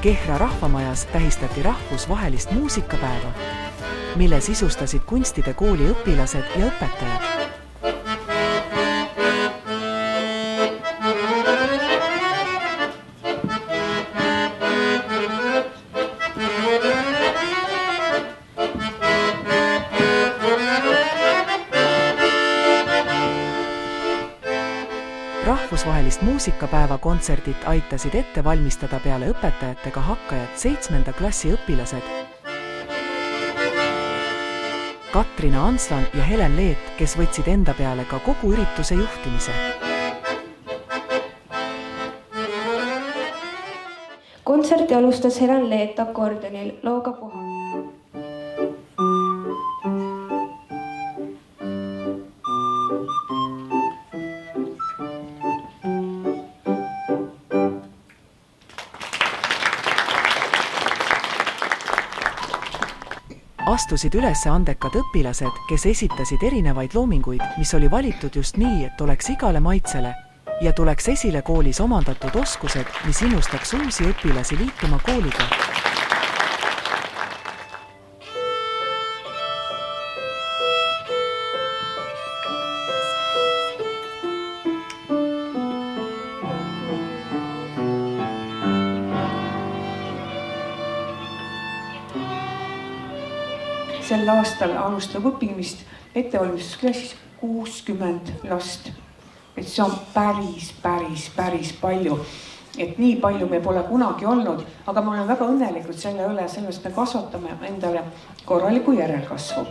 Kehra rahvamajas tähistati rahvusvahelist muusikapäeva, mille sisustasid kunstide kooli õpilased ja õpetajad. Rahvusvahelist muusikapäeva kontserdit aitasid ette valmistada peale õpetajatega hakkajad 7. klassi õpilased Katrina Anslan ja Helen Leet, kes võtsid enda peale ka kogu ürituse juhtimise. Kontserti alustas Helen Leet akordionil looga Puha. Astusid ülesse andekad õpilased, kes esitasid erinevaid loominguid, mis oli valitud just nii, et oleks igale maitsele ja tuleks esile koolis omandatud oskused, mis innustaks uusi õpilasi liituma kooliga. Sel aastal alustab õppimist ettevalmistusklassis 60 last. Et see on päris palju. Et nii palju me pole kunagi olnud, aga me oleme väga õnnelikud selle üle, sellest me kasvatame endale korraliku järelkasvu.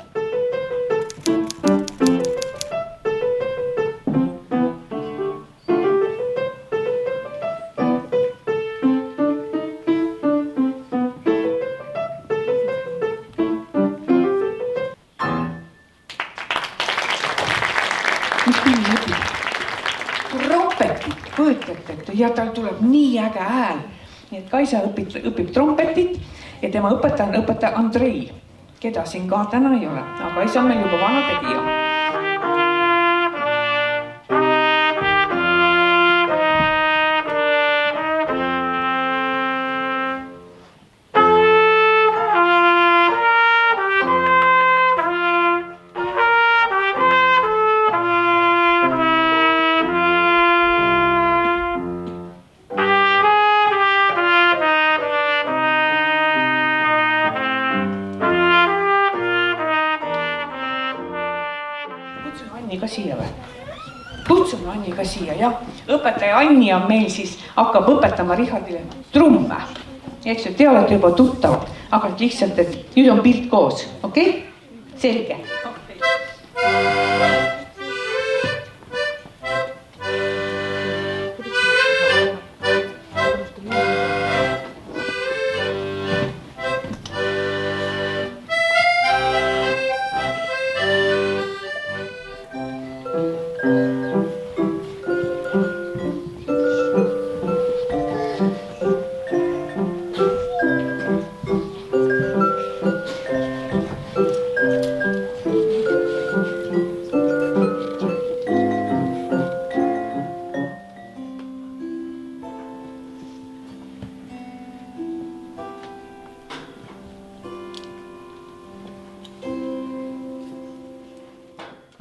Trompetit, kujutate, ja tal tuleb nii äge hääl. Nii et Kaisa õpib trompetit ja tema õpetaja on õpetaja Andrei, keda siin ka täna ei ole, aga Kaisa on meil juba vana tegija. Kutsume Anni ka siia, jah. Õpetaja Anni on meil siis, hakkab õpetama Richardile trumme. Eks ju, te olete juba tuttavad, aga lihtsalt, et nüüd on pilt koos, okei? Selge.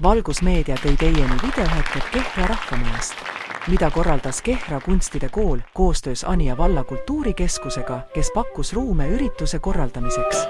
Valgusmeedia tõi teieni videohetked Kehra rahvamajast, mida korraldas Kehra kunstide kool koostöös Anija valla kultuurikeskusega, kes pakkus ruume ürituse korraldamiseks.